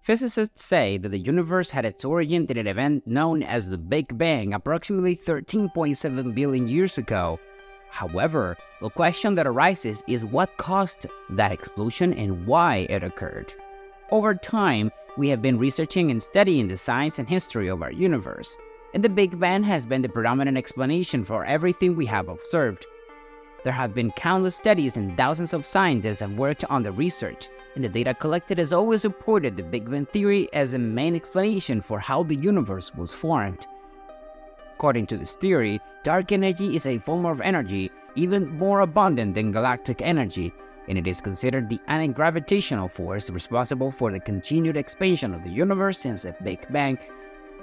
Physicists say that the universe had its origin in an event known as the Big Bang approximately 13.7 billion years ago. However, the question that arises is what caused that explosion and why it occurred. Over time, we have been researching and studying the science and history of our universe, and the Big Bang has been the predominant explanation for everything we have observed. There have been countless studies and thousands of scientists have worked on the research, and the data collected has always supported the Big Bang theory as the main explanation for how the universe was formed. According to this theory, dark energy is a form of energy even more abundant than galactic energy, and it is considered the anti-gravitational force responsible for the continued expansion of the universe since the Big Bang.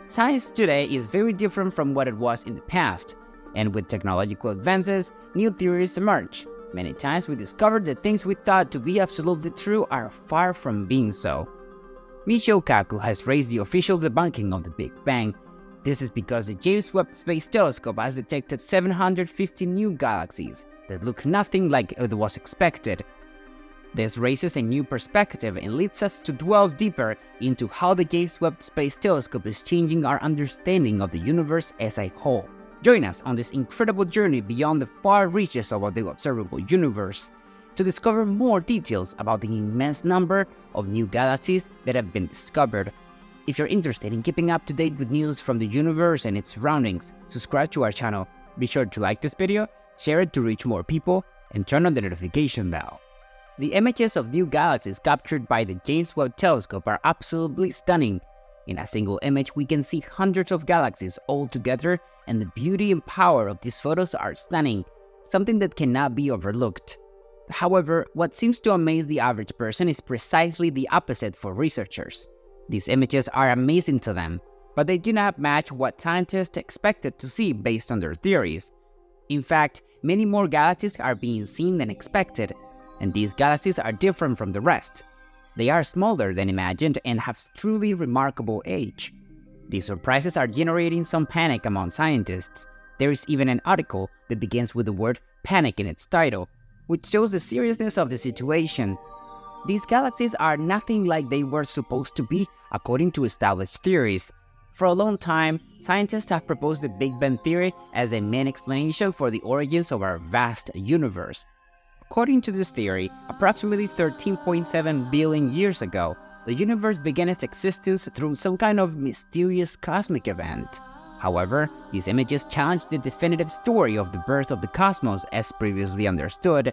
Science today is very different from what it was in the past, and with technological advances, new theories emerge. Many times we discover that things we thought to be absolutely true are far from being so. Michio Kaku has raised the official debunking of the Big Bang. This is because the James Webb Space Telescope has detected 750 new galaxies that look nothing like it was expected. This raises a new perspective and leads us to dwell deeper into how the James Webb Space Telescope is changing our understanding of the universe as a whole. Join us on this incredible journey beyond the far reaches of the observable universe to discover more details about the immense number of new galaxies that have been discovered. If you're interested in keeping up to date with news from the universe and its surroundings, subscribe to our channel. Be sure to like this video, share it to reach more people, and turn on the notification bell. The images of new galaxies captured by the James Webb Telescope are absolutely stunning. In a single image, we can see hundreds of galaxies all together, and the beauty and power of these photos are stunning, something that cannot be overlooked. However, what seems to amaze the average person is precisely the opposite for researchers. These images are amazing to them, but they do not match what scientists expected to see based on their theories. In fact, many more galaxies are being seen than expected, and these galaxies are different from the rest. They are smaller than imagined and have truly remarkable age. These surprises are generating some panic among scientists. There is even an article that begins with the word panic in its title, which shows the seriousness of the situation. These galaxies are nothing like they were supposed to be according to established theories. For a long time, scientists have proposed the Big Bang theory as a main explanation for the origins of our vast universe. According to this theory, approximately 13.7 billion years ago, the universe began its existence through some kind of mysterious cosmic event. However, these images challenge the definitive story of the birth of the cosmos as previously understood.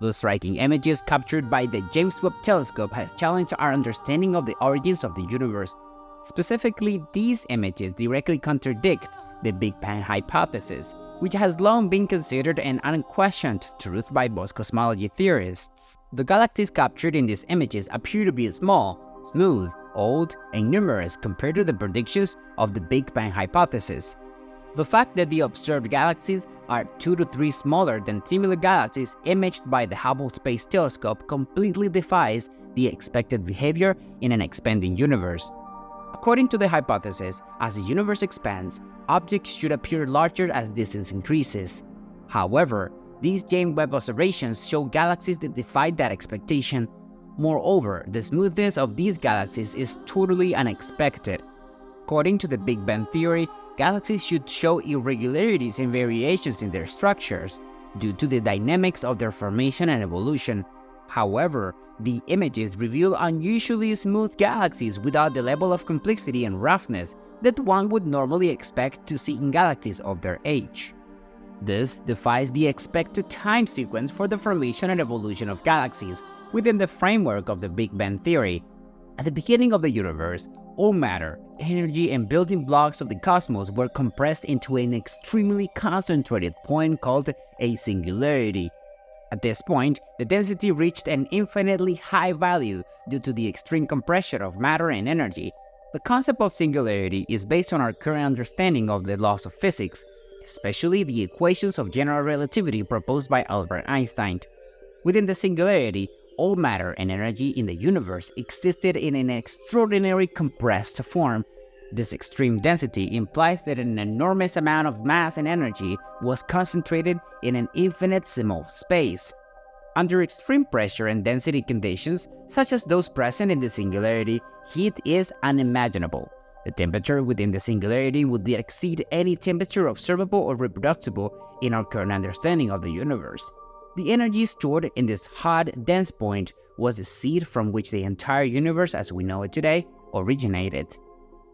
The striking images captured by the James Webb Telescope has challenged our understanding of the origins of the universe. Specifically, these images directly contradict the Big Bang hypothesis, which has long been considered an unquestioned truth by most cosmology theorists. The galaxies captured in these images appear to be small, smooth, old, and numerous compared to the predictions of the Big Bang hypothesis. The fact that the observed galaxies are 2 to 3 smaller than similar galaxies imaged by the Hubble Space Telescope completely defies the expected behavior in an expanding universe. According to the hypothesis, as the universe expands, objects should appear larger as distance increases. However, these James Webb observations show galaxies that defy that expectation. Moreover, the smoothness of these galaxies is totally unexpected. According to the Big Bang theory, galaxies should show irregularities and variations in their structures due to the dynamics of their formation and evolution. However, the images reveal unusually smooth galaxies without the level of complexity and roughness that one would normally expect to see in galaxies of their age. This defies the expected time sequence for the formation and evolution of galaxies within the framework of the Big Bang theory. At the beginning of the universe, all matter, energy, and building blocks of the cosmos were compressed into an extremely concentrated point called a singularity. At this point, the density reached an infinitely high value due to the extreme compression of matter and energy. The concept of singularity is based on our current understanding of the laws of physics, especially the equations of general relativity proposed by Albert Einstein. Within the singularity, all matter and energy in the universe existed in an extraordinary compressed form. This extreme density implies that an enormous amount of mass and energy was concentrated in an infinitesimal space. Under extreme pressure and density conditions, such as those present in the singularity, heat is unimaginable. The temperature within the singularity would exceed any temperature observable or reproducible in our current understanding of the universe. The energy stored in this hot, dense point was the seed from which the entire universe as we know it today originated.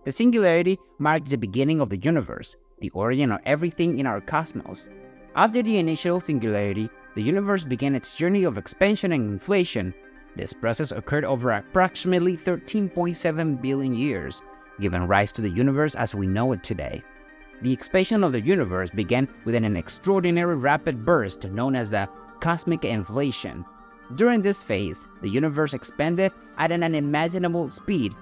The singularity marked the beginning of the universe, the origin of everything in our cosmos. After the initial singularity, the universe began its journey of expansion and inflation. This process occurred over approximately 13.7 billion years, giving rise to the universe as we know it today. The expansion of the universe began within an extraordinary rapid burst known as the cosmic inflation. During this phase, the universe expanded at an unimaginable speed,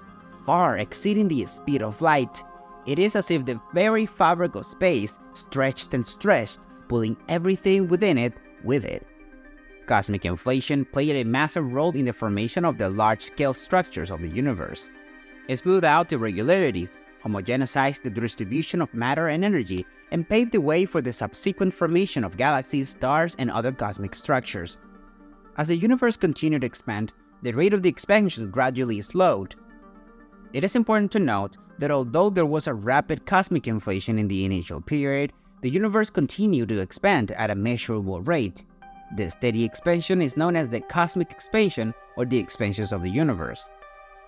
far exceeding the speed of light. It is as if the very fabric of space stretched and stretched, pulling everything within it with it. Cosmic inflation played a massive role in the formation of the large-scale structures of the universe. It smoothed out irregularities, homogenized the distribution of matter and energy, and paved the way for the subsequent formation of galaxies, stars, and other cosmic structures. As the universe continued to expand, the rate of the expansion gradually slowed. It is important to note that although there was a rapid cosmic inflation in the initial period, the universe continued to expand at a measurable rate. This steady expansion is known as the cosmic expansion or the expansions of the universe.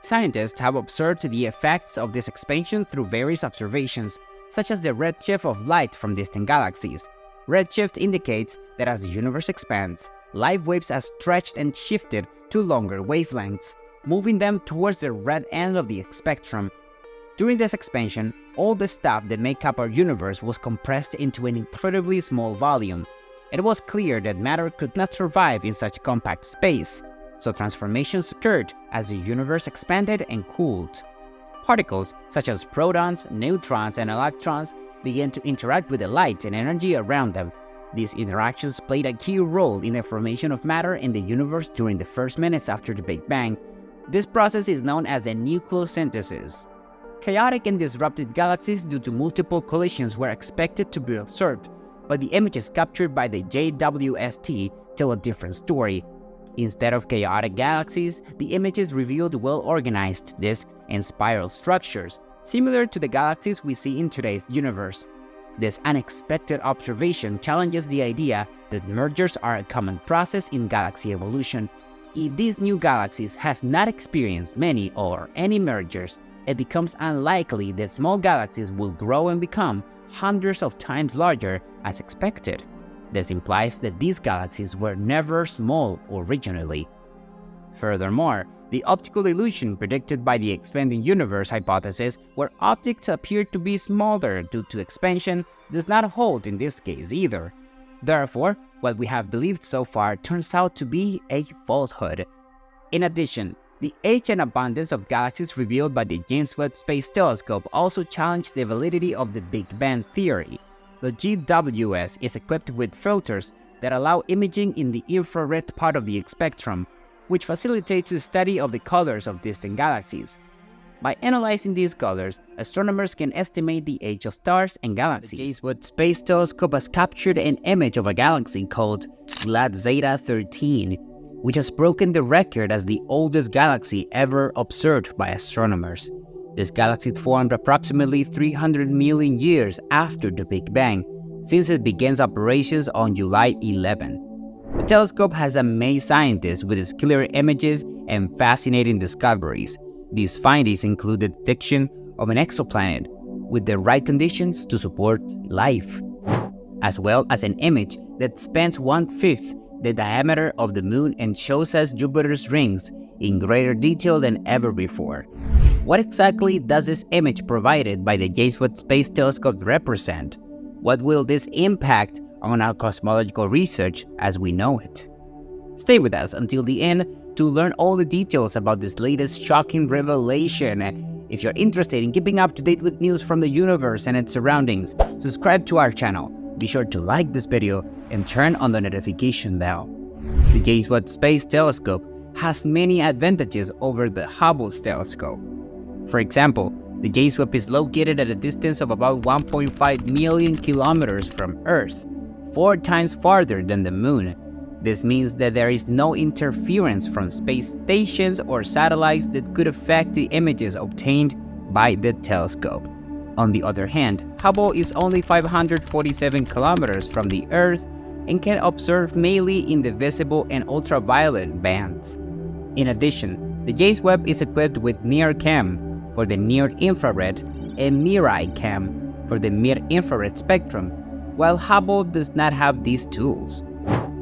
Scientists have observed the effects of this expansion through various observations, such as the redshift of light from distant galaxies. Redshift indicates that as the universe expands, light waves are stretched and shifted to longer wavelengths, moving them towards the red end of the spectrum. During this expansion, all the stuff that make up our universe was compressed into an incredibly small volume. It was clear that matter could not survive in such compact space, so transformations occurred as the universe expanded and cooled. Particles such as protons, neutrons, and electrons began to interact with the light and energy around them. These interactions played a key role in the formation of matter in the universe during the first minutes after the Big Bang. This process is known as the nucleosynthesis. Chaotic and disrupted galaxies due to multiple collisions were expected to be observed, but the images captured by the JWST tell a different story. Instead of chaotic galaxies, the images revealed well-organized disks and spiral structures, similar to the galaxies we see in today's universe. This unexpected observation challenges the idea that mergers are a common process in galaxy evolution. If these new galaxies have not experienced many or any mergers, it becomes unlikely that small galaxies will grow and become hundreds of times larger as expected. This implies that these galaxies were never small originally. Furthermore, the optical illusion predicted by the expanding universe hypothesis, where objects appear to be smaller due to expansion, does not hold in this case either. Therefore, what we have believed so far turns out to be a falsehood. In addition, the age and abundance of galaxies revealed by the James Webb Space Telescope also challenged the validity of the Big Bang theory. The GWS is equipped with filters that allow imaging in the infrared part of the spectrum, which facilitates the study of the colors of distant galaxies. By analyzing these colors, astronomers can estimate the age of stars and galaxies. The James Webb Space Telescope has captured an image of a galaxy called GLAD Zeta 13, which has broken the record as the oldest galaxy ever observed by astronomers. This galaxy formed approximately 300 million years after the Big Bang, since it began operations on July 11. The telescope has amazed scientists with its clear images and fascinating discoveries. These findings include the detection of an exoplanet with the right conditions to support life, as well as an image that spans 1/5 the diameter of the Moon and shows us Jupiter's rings in greater detail than ever before. What exactly does this image provided by the James Webb Space Telescope represent? What will this impact on our cosmological research as we know it? Stay with us until the end to learn all the details about this latest shocking revelation. If you're interested in keeping up to date with news from the universe and its surroundings, subscribe to our channel. Be sure to like this video and turn on the notification bell. The James Webb Space Telescope has many advantages over the Hubble telescope. For example, the James Webb is located at a distance of about 1.5 million kilometers from Earth, 4 times farther than the Moon. This means that there is no interference from space stations or satellites that could affect the images obtained by the telescope. On the other hand, Hubble is only 547 kilometers from the Earth and can observe mainly in the visible and ultraviolet bands. In addition, the James Webb is equipped with NIRCam for the near-infrared and MIRI-Cam for the mid-infrared spectrum, while Hubble does not have these tools.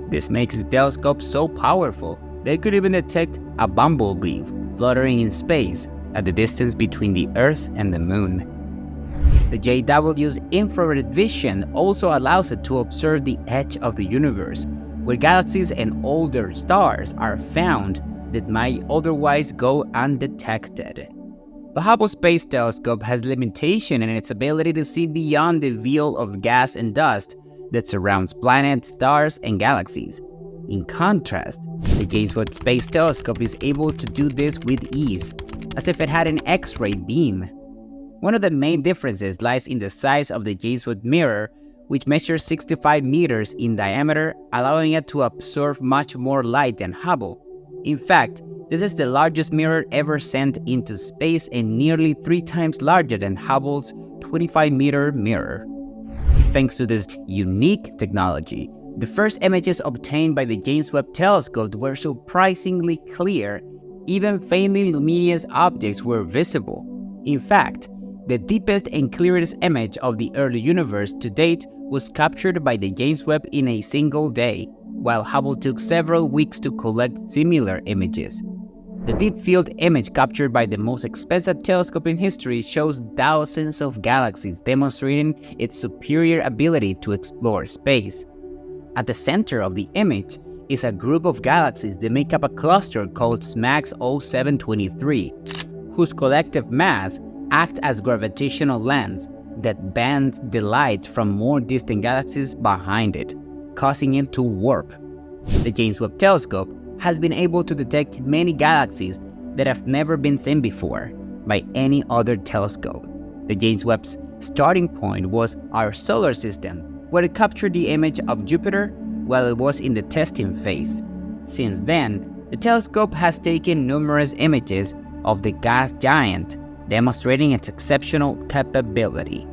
This makes the telescope so powerful that it could even detect a bumblebee fluttering in space at the distance between the Earth and the Moon. The JW's infrared vision also allows it to observe the edge of the universe, where galaxies and older stars are found that might otherwise go undetected. The Hubble Space Telescope has limitation in its ability to see beyond the veil of gas and dust that surrounds planets, stars, and galaxies. In contrast, the James Webb Space Telescope is able to do this with ease, as if it had an X-ray beam. One of the main differences lies in the size of the James Webb mirror, which measures 65 meters in diameter, allowing it to absorb much more light than Hubble. In fact, this is the largest mirror ever sent into space and nearly 3 times larger than Hubble's 25-meter mirror. Thanks to this unique technology, the first images obtained by the James Webb Telescope were surprisingly clear. Even faintly luminous objects were visible. In fact, the deepest and clearest image of the early universe to date was captured by the James Webb in a single day, while Hubble took several weeks to collect similar images. The deep field image captured by the most expensive telescope in history shows thousands of galaxies, demonstrating its superior ability to explore space. At the center of the image is a group of galaxies that make up a cluster called SMACS 0723, whose collective mass acts as gravitational lens that bends the light from more distant galaxies behind it, causing it to warp. The James Webb Telescope has been able to detect many galaxies that have never been seen before by any other telescope. The James Webb's starting point was our solar system, where it captured the image of Jupiter while it was in the testing phase. Since then, the telescope has taken numerous images of the gas giant, demonstrating its exceptional capability.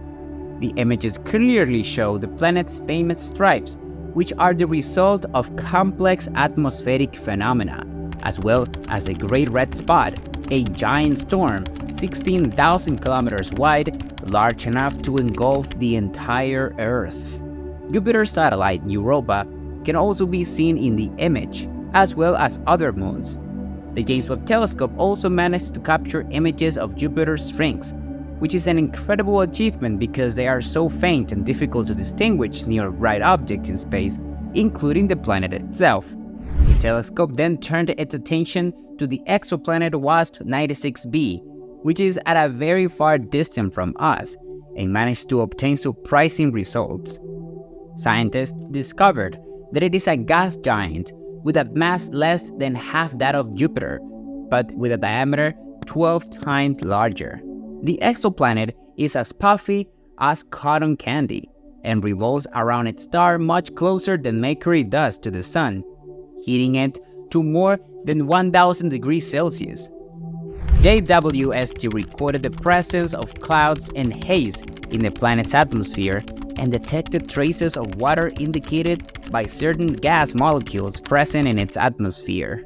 The images clearly show the planet's famous stripes, which are the result of complex atmospheric phenomena, as well as the Great Red Spot, a giant storm 16,000 kilometers wide, large enough to engulf the entire Earth. Jupiter's satellite, Europa, can also be seen in the image, as well as other moons. The James Webb Telescope also managed to capture images of Jupiter's rings, which is an incredible achievement because they are so faint and difficult to distinguish near bright objects in space, including the planet itself. The telescope then turned its attention to the exoplanet WASP 96b, which is at a very far distance from us, and managed to obtain surprising results. Scientists discovered that it is a gas giant with a mass less than half that of Jupiter, but with a diameter 12 times larger. The exoplanet is as puffy as cotton candy and revolves around its star much closer than Mercury does to the Sun, heating it to more than 1,000 degrees Celsius. JWST recorded the presence of clouds and haze in the planet's atmosphere and detected traces of water indicated by certain gas molecules present in its atmosphere.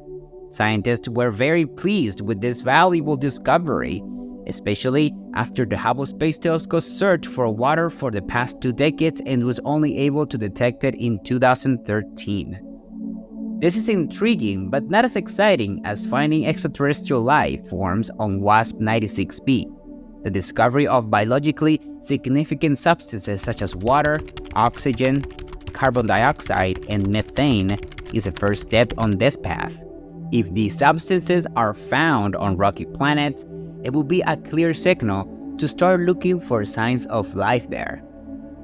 Scientists were very pleased with this valuable discovery, especially after the Hubble Space Telescope searched for water for the past 2 decades and was only able to detect it in 2013. This is intriguing, but not as exciting as finding extraterrestrial life forms on WASP 96b. The discovery of biologically significant substances such as water, oxygen, carbon dioxide, and methane is the first step on this path. If these substances are found on rocky planets, it will be a clear signal to start looking for signs of life there.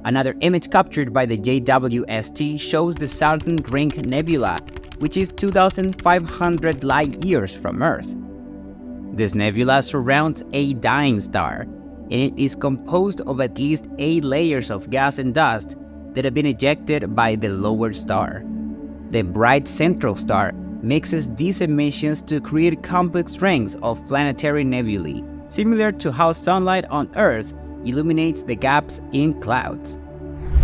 Another image captured by the JWST shows the Southern Ring Nebula, which is 2,500 light-years from Earth. This nebula surrounds a dying star, and it is composed of at least 8 layers of gas and dust that have been ejected by the lower star. The bright central star mixes these emissions to create complex rings of planetary nebulae, similar to how sunlight on Earth illuminates the gaps in clouds.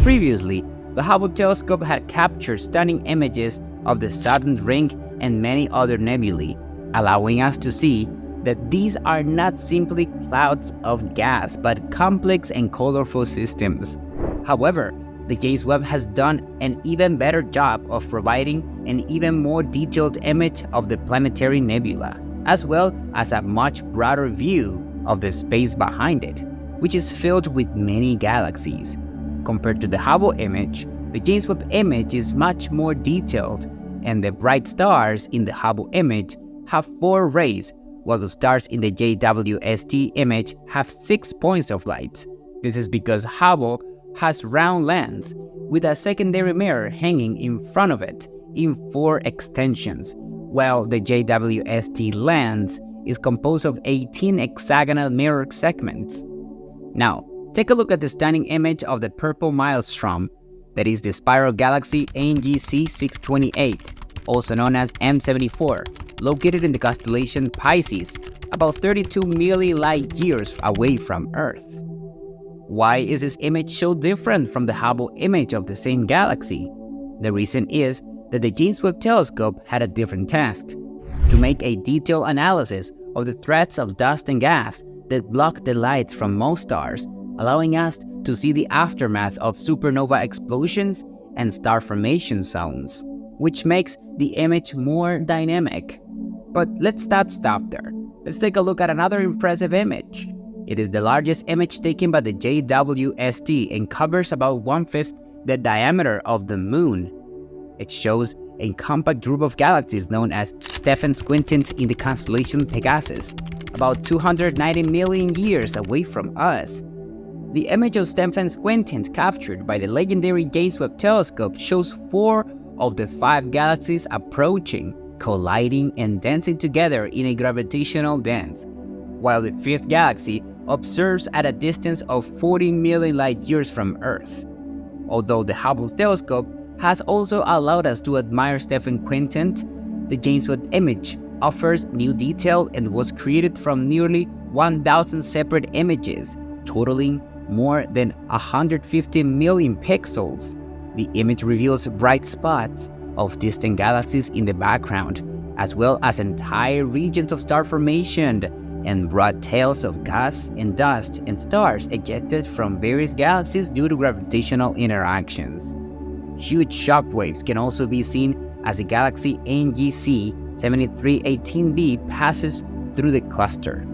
Previously, the Hubble telescope had captured stunning images of the Saturn's ring and many other nebulae, allowing us to see that these are not simply clouds of gas, but complex and colorful systems. However, the James Webb has done an even better job of providing an even more detailed image of the planetary nebula, as well as a much broader view of the space behind it, which is filled with many galaxies. Compared to the Hubble image, the James Webb image is much more detailed, and the bright stars in the Hubble image have 4 rays, while the stars in the JWST image have 6 points of light. This is because Hubble has round lens with a secondary mirror hanging in front of it in 4 extensions, while the JWST lens is composed of 18 hexagonal mirror segments. Now, take a look at the stunning image of the purple maelstrom, that is the spiral galaxy NGC 628, also known as M74, located in the constellation Pisces, about 32 million light-years away from Earth. Why is this image so different from the Hubble image of the same galaxy? The reason is that the James Webb telescope had a different task: to make a detailed analysis of the threads of dust and gas that block the lights from most stars, allowing us to see the aftermath of supernova explosions and star formation zones, which makes the image more dynamic. But let's not stop there. Let's take a look at another impressive image. It is the largest image taken by the JWST and covers about 1/5 the diameter of the Moon. It shows a compact group of galaxies known as Stephan's Quintet in the constellation Pegasus, about 290 million years away from us. The image of Stephan's Quintet captured by the legendary James Webb telescope shows 4 of the 5 galaxies approaching, colliding and dancing together in a gravitational dance, while the 5th galaxy observes at a distance of 40 million light-years from Earth. Although the Hubble telescope has also allowed us to admire Stephan's Quintet, the James Webb image offers new detail and was created from nearly 1,000 separate images, totaling more than 150 million pixels. The image reveals bright spots of distant galaxies in the background, as well as entire regions of star formation, and broad tails of gas and dust and stars ejected from various galaxies due to gravitational interactions. Huge shockwaves can also be seen as the galaxy NGC 7318b passes through the cluster.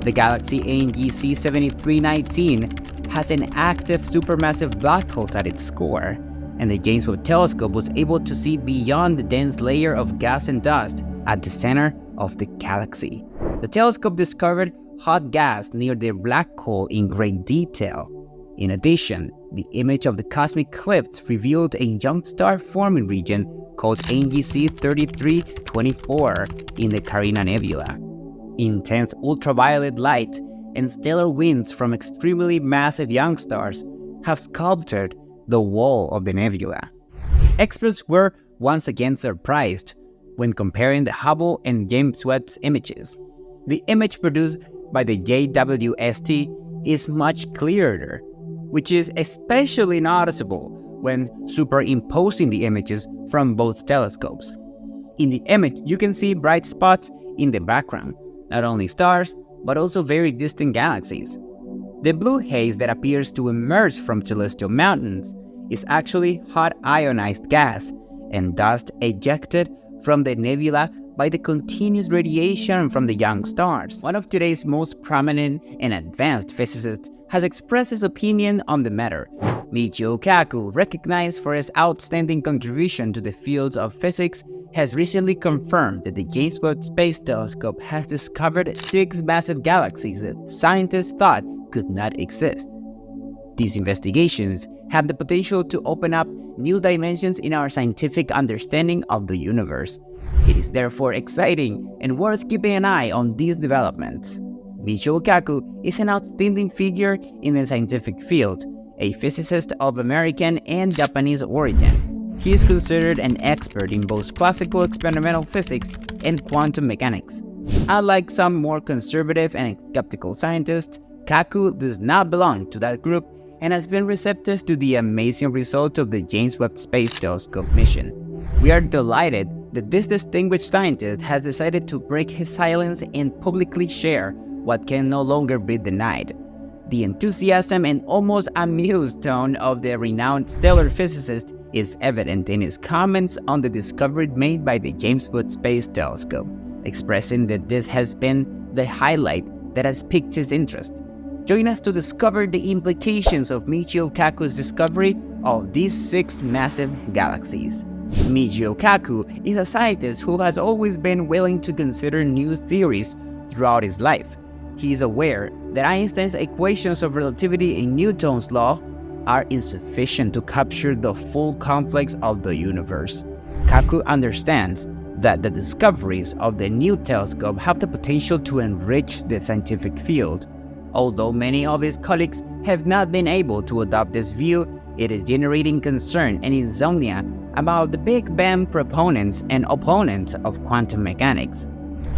The galaxy NGC 7319 has an active supermassive black hole at its core, and the James Webb telescope was able to see beyond the dense layer of gas and dust at the center of the galaxy. The telescope discovered hot gas near the black hole in great detail. In addition, the image of the cosmic cliffs revealed a young star forming region called NGC 3324 in the Carina Nebula. Intense ultraviolet light and stellar winds from extremely massive young stars have sculpted the wall of the nebula. Experts were once again surprised when comparing the Hubble and James Webb's images. The image produced by the JWST is much clearer, which is especially noticeable when superimposing the images from both telescopes. In the image, you can see bright spots in the background, not only stars, but also very distant galaxies. The blue haze that appears to emerge from celestial mountains is actually hot ionized gas and dust ejected from the nebula by the continuous radiation from the young stars. One of today's most prominent and advanced physicists has expressed his opinion on the matter. Michio Kaku, recognized for his outstanding contribution to the fields of physics, has recently confirmed that the James Webb Space Telescope has discovered 6 massive galaxies that scientists thought could not exist. These investigations have the potential to open up new dimensions in our scientific understanding of the universe. It is therefore exciting and worth keeping an eye on these developments. Michio Kaku is an outstanding figure in the scientific field, a physicist of American and Japanese origin. He is considered an expert in both classical experimental physics and quantum mechanics. Unlike some more conservative and skeptical scientists, Kaku does not belong to that group and has been receptive to the amazing results of the James Webb Space Telescope mission. We are delighted that this distinguished scientist has decided to break his silence and publicly share what can no longer be denied. The enthusiasm and almost amused tone of the renowned stellar physicist is evident in his comments on the discovery made by the James Webb Space Telescope, expressing that this has been the highlight that has piqued his interest. Join us to discover the implications of Michio Kaku's discovery of these 6 massive galaxies. Michio Kaku is a scientist who has always been willing to consider new theories throughout his life. He is aware that Einstein's equations of relativity and Newton's law are insufficient to capture the full complex of the universe. Kaku understands that the discoveries of the new telescope have the potential to enrich the scientific field. Although many of his colleagues have not been able to adopt this view, it is generating concern and insomnia about the Big Bang proponents and opponents of quantum mechanics.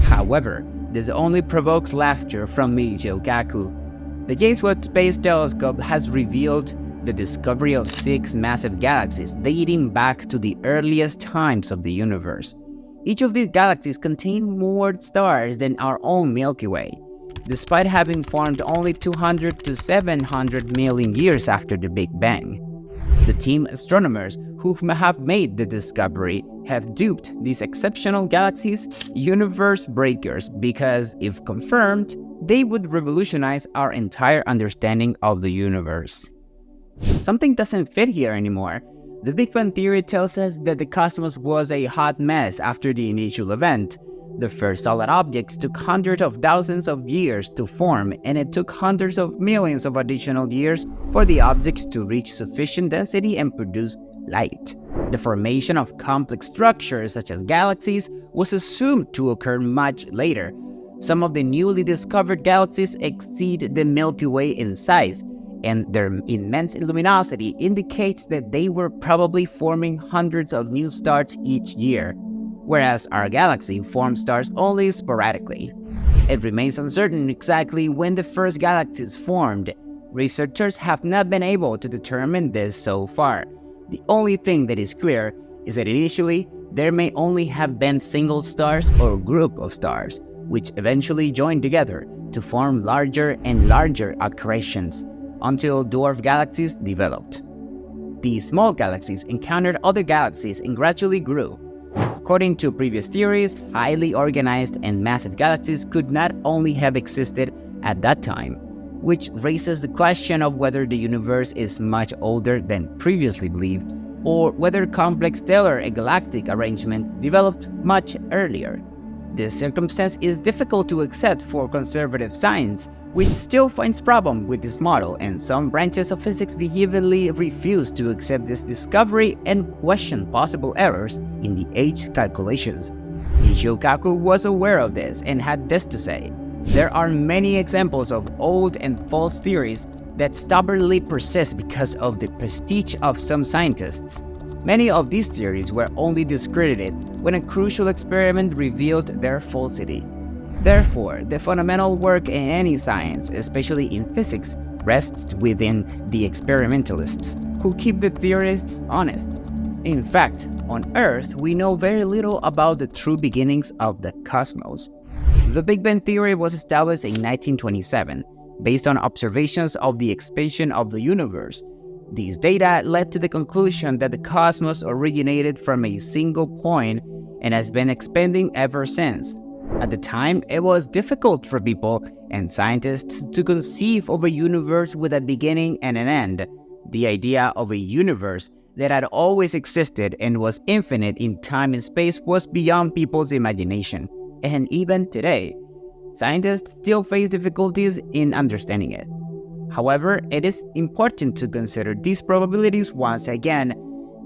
However, this only provokes laughter from Michio Kaku. The James Webb Space Telescope has revealed the discovery of 6 massive galaxies dating back to the earliest times of the universe. Each of these galaxies contain more stars than our own Milky Way, despite having formed only 200 to 700 million years after the Big Bang. The team astronomers who have made the discovery have dubbed these exceptional galaxies universe breakers because, if confirmed, they would revolutionize our entire understanding of the universe. Something doesn't fit here anymore. The Big Bang theory tells us that the cosmos was a hot mess after the initial event. The first solid objects took hundreds of thousands of years to form, and it took hundreds of millions of additional years for the objects to reach sufficient density and produce light. The formation of complex structures such as galaxies was assumed to occur much later. Some of the newly discovered galaxies exceed the Milky Way in size, and their immense luminosity indicates that they were probably forming hundreds of new stars each year, whereas our galaxy forms stars only sporadically. It remains uncertain exactly when the first galaxies formed. Researchers have not been able to determine this so far. The only thing that is clear is that initially there may only have been single stars or group of stars, which eventually joined together to form larger and larger accretions until dwarf galaxies developed. These small galaxies encountered other galaxies and gradually grew. According to previous theories, highly organized and massive galaxies could not only have existed at that time, which raises the question of whether the universe is much older than previously believed, or whether complex stellar and galactic arrangements developed much earlier. This circumstance is difficult to accept for conservative science, which still finds problem with this model, and some branches of physics vehemently refuse to accept this discovery and question possible errors in the age calculations. Michio Kaku was aware of this and had this to say: "There are many examples of old and false theories that stubbornly persist because of the prestige of some scientists. Many of these theories were only discredited when a crucial experiment revealed their falsity. Therefore, the fundamental work in any science, especially in physics, rests within the experimentalists, who keep the theorists honest. In fact, on Earth, we know very little about the true beginnings of the cosmos." The Big Bang theory was established in 1927, based on observations of the expansion of the universe. These data led to the conclusion that the cosmos originated from a single point and has been expanding ever since. At the time, it was difficult for people and scientists to conceive of a universe with a beginning and an end. The idea of a universe that had always existed and was infinite in time and space was beyond people's imagination. And even today, scientists still face difficulties in understanding it. However, it is important to consider these probabilities once again.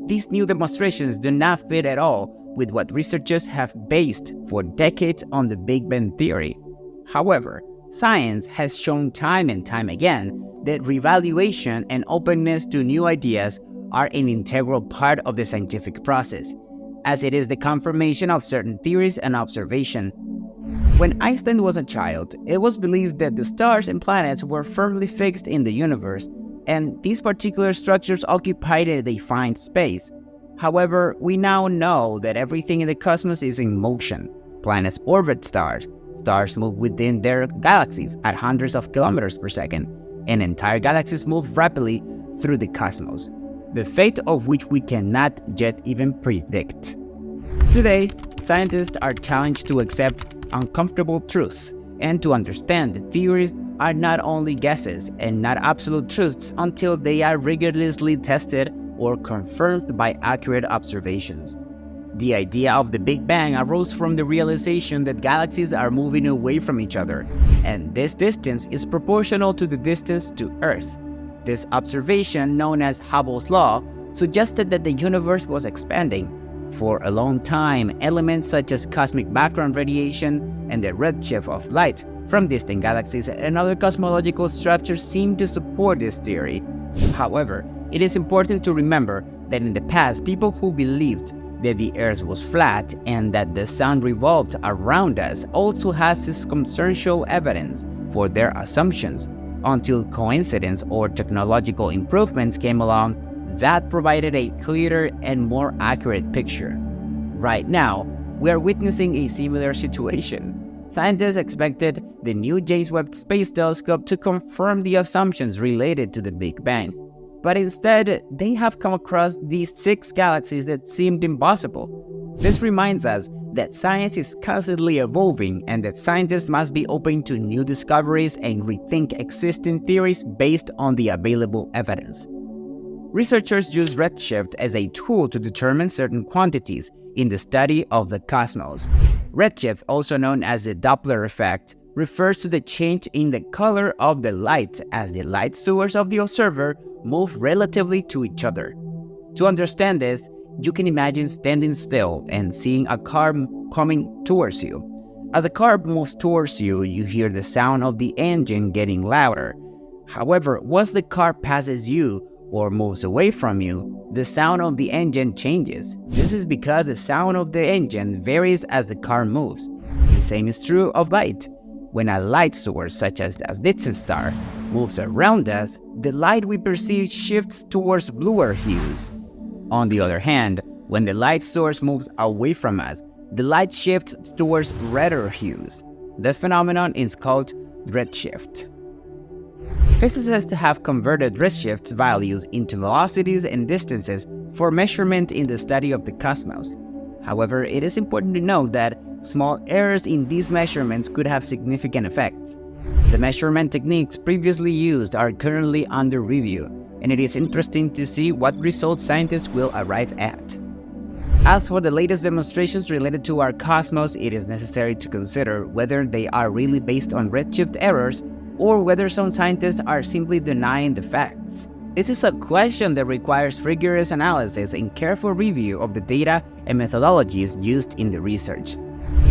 These new demonstrations do not fit at all with what researchers have based for decades on the Big Bang theory. However, science has shown time and time again that reevaluation and openness to new ideas are an integral part of the scientific process, as it is the confirmation of certain theories and observation. When Einstein was a child, it was believed that the stars and planets were firmly fixed in the universe, and these particular structures occupied a defined space. However, we now know that everything in the cosmos is in motion. Planets orbit stars, stars move within their galaxies at hundreds of kilometers per second, and entire galaxies move rapidly through the cosmos, the fate of which we cannot yet even predict. Today, scientists are challenged to accept uncomfortable truths and to understand that theories are not only guesses and not absolute truths until they are rigorously tested or confirmed by accurate observations. The idea of the Big Bang arose from the realization that galaxies are moving away from each other, and this distance is proportional to the distance to Earth. This observation, known as Hubble's law, suggested that the universe was expanding. For a long time, elements such as cosmic background radiation and the redshift of light from distant galaxies and other cosmological structures seemed to support this theory. However, it is important to remember that in the past, people who believed that the Earth was flat and that the Sun revolved around us also had circumstantial evidence for their assumptions, until coincidence or technological improvements came along that provided a clearer and more accurate picture. Right now, we are witnessing a similar situation. Scientists expected the new James Webb Space Telescope to confirm the assumptions related to the Big Bang. But instead, they have come across these 6 galaxies that seemed impossible. This reminds us that science is constantly evolving and that scientists must be open to new discoveries and rethink existing theories based on the available evidence. Researchers use redshift as a tool to determine certain quantities in the study of the cosmos. Redshift, also known as the Doppler effect, refers to the change in the color of the light as the light source of the observer move relatively to each other. To understand this, you can imagine standing still and seeing a car coming towards you. As the car moves towards you, you hear the sound of the engine getting louder. However, once the car passes you or moves away from you, the sound of the engine changes. This is because the sound of the engine varies as the car moves. The same is true of light. When a light source, such as a distant star, moves around us, the light we perceive shifts towards bluer hues. On the other hand, when the light source moves away from us, the light shifts towards redder hues. This phenomenon is called redshift. Physicists have converted redshift values into velocities and distances for measurement in the study of the cosmos. However, it is important to note that small errors in these measurements could have significant effects. The measurement techniques previously used are currently under review, and it is interesting to see what results scientists will arrive at. As for the latest demonstrations related to our cosmos, it is necessary to consider whether they are really based on redshift errors or whether some scientists are simply denying the facts. This is a question that requires rigorous analysis and careful review of the data and methodologies used in the research.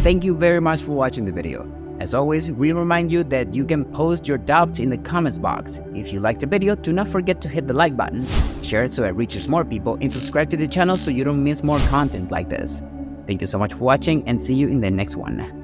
Thank you very much for watching the video. As always, we remind you that you can post your doubts in the comments box. If you liked the video, do not forget to hit the like button, share it so it reaches more people, and subscribe to the channel so you don't miss more content like this. Thank you so much for watching, and see you in the next one.